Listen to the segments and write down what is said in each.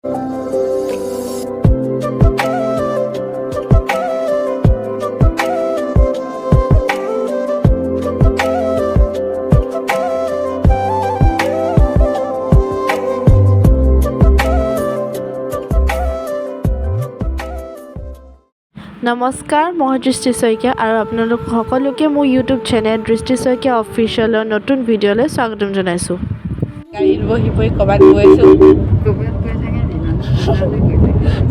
নমস্কাৰ, মই দৃষ্টি শইকীয়া আৰু আপোনালোক সকলোকে মোৰ ইউটিউব চেনেল দৃষ্টি শইকীয়া অফিচিয়েলৰ নতুন ভিডিঅ'লৈ স্বাগতম জনাইছোঁ। গাড়ীত বহি বহি ক'ৰবাত গৈছোঁ।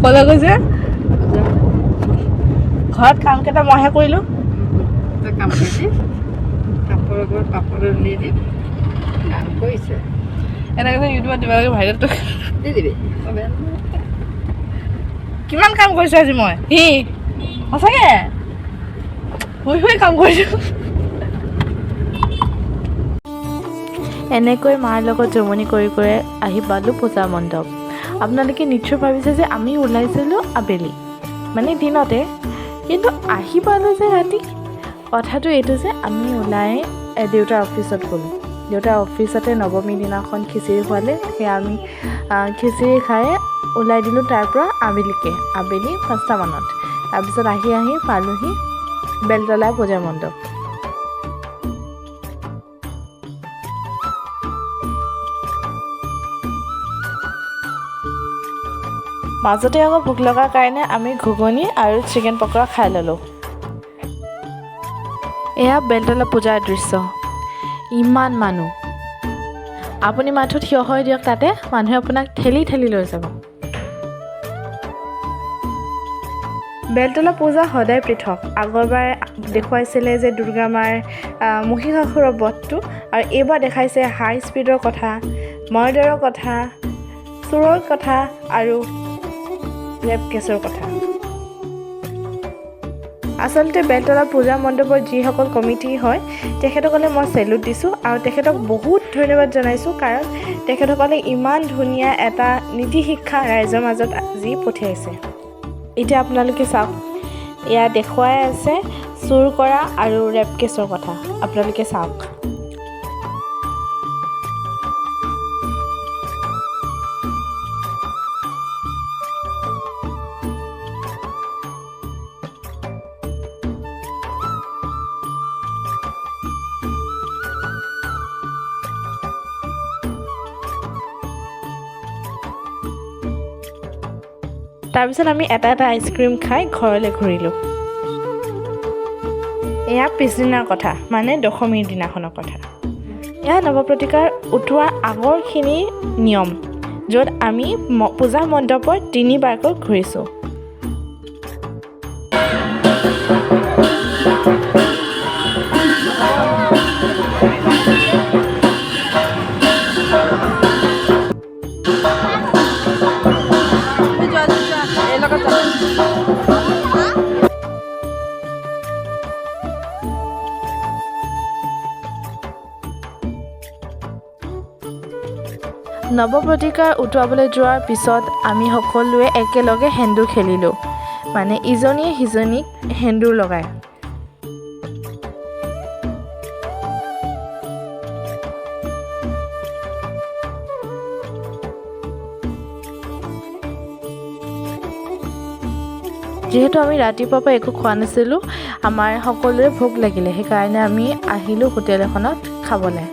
ক'লৈ গৈছে? ঘৰত কামকেইটা মইহে কৰিলোঁ। এনেকৈ ইউটিউবত দিব লাগে, ভাইৰেলটো দি দিবি। কিমান কাম কৰিছোঁ আজি মই? সঁচাকে শুই শুই কাম কৰিছোঁ। এনেকৈ মাৰ লগত জমনি কৰি কৰি আহি পালোঁ পূজা মণ্ডপ। আপোনালোকে নিশ্চয় ভাবিছে যে আমি ওলাইছিলোঁ আবেলি, মানে দিনতে, কিন্তু আহি পালোঁ যে ৰাতি। কথাটো এইটো যে আমি ওলাই দেউতাৰ অফিচত গ'লোঁ। দেউতাৰ অফিচতে নৱমী দিনাখন খিচিৰি খোৱালে, সেয়া আমি খিচিৰি খাই ওলাই দিলোঁ তাৰ পৰা আবেলি 5টা মানত। তাৰপিছত আহি পালোঁহি বেলতলা পূজা মণ্ডপ। মাজতে আকৌ ভোক লগাৰ কাৰণে আমি ঘুগুনি আৰু চিকেন পকৰা খাই ল'লোঁ। এয়া বেলতলা পূজাৰ দৃশ্য। ইমান মানুহ, আপুনি মাথো থিয় হৈ দিয়ক, তাতে মানুহে আপোনাক ঠেলি ঠেলি লৈ যাব। বেলতলা পূজা সদায় পৃথক। আগৰবাৰ দেখুৱাইছিলে যে দুৰ্গা মাৰ মহিষাসুৰৰ বধটো, আৰু এইবাৰ দেখাইছে হাই স্পীডৰ কথা, মৰ্ডাৰৰ কথা, চোৰৰ কথা আৰু ৰেপ কেছৰ কথা। আচলতে বেলতলা পূজা মণ্ডপৰ যিসকল কমিটি হয় তেখেতসকলে মই চেলুট দিছোঁ আৰু তেখেতক বহুত ধন্যবাদ জনাইছোঁ, কাৰণ তেখেতসকলে ইমান ধুনীয়া এটা নীতি শিক্ষা ৰাইজৰ মাজত আজি পঠিয়াইছে। এতিয়া আপোনালোকে চাওক, এয়া দেখুৱাই আছে চুৰ কৰা আৰু ৰেপ কেছৰ কথা। আপোনালোকে চাওক। তাৰপিছত আমি এটা আইচক্ৰীম খাই ঘৰলৈ ঘূৰিলোঁ। এয়া পিছদিনাৰ কথা, মানে দশমীৰ দিনাখনৰ কথা। এয়া নৱপ্ৰতিকাৰ উঠোৱাৰ আগৰখিনি নিয়ম, য'ত আমি পূজা মণ্ডপৰ 3বাৰকৈ ঘূৰিছোঁ। নৱপ্ৰতিকাৰ উটুৱাবলৈ যোৱাৰ পিছত আমি সকলোৱে একেলগে সেন্দুৰ খেলিলোঁ, মানে ইজনীয়ে সিজনীক সেন্দুৰ লগায়। যিহেতু আমি ৰাতিপুৱাৰ পৰা একো খোৱা নাছিলোঁ, আমাৰ সকলোৰে ভোক লাগিলে, সেইকাৰণে আমি আহিলোঁ হোটেল এখনত খাবলৈ।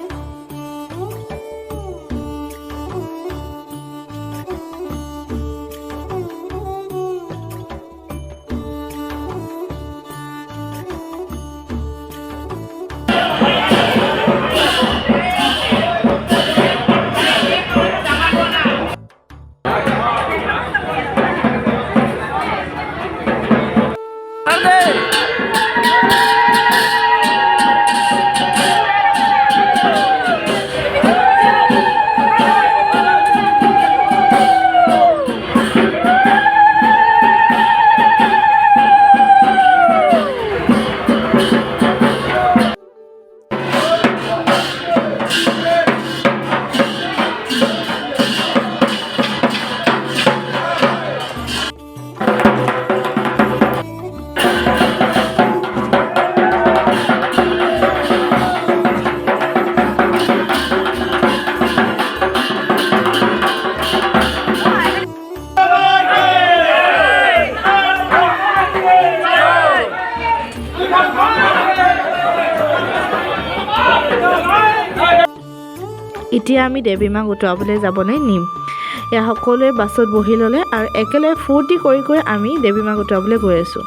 এতিয়া আমি দেৱী মাক উটুৱাবলৈ যাবলৈ নিম। এয়া সকলোৱে বাছত বহি ল'লে আৰু একেলগে ফূৰ্তি কৰি কৰি আমি দেৱী মাক উটুৱাবলৈ গৈ আছোঁ।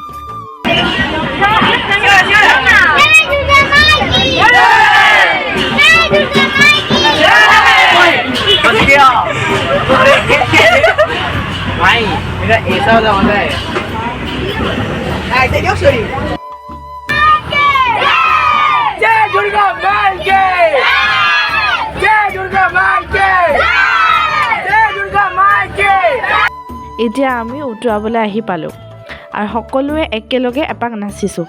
এতিয়া আমি উটুৱাবলৈ আহি পালোঁ আৰু সকলোৱে একেলগে এপাক নাচিছোঁ।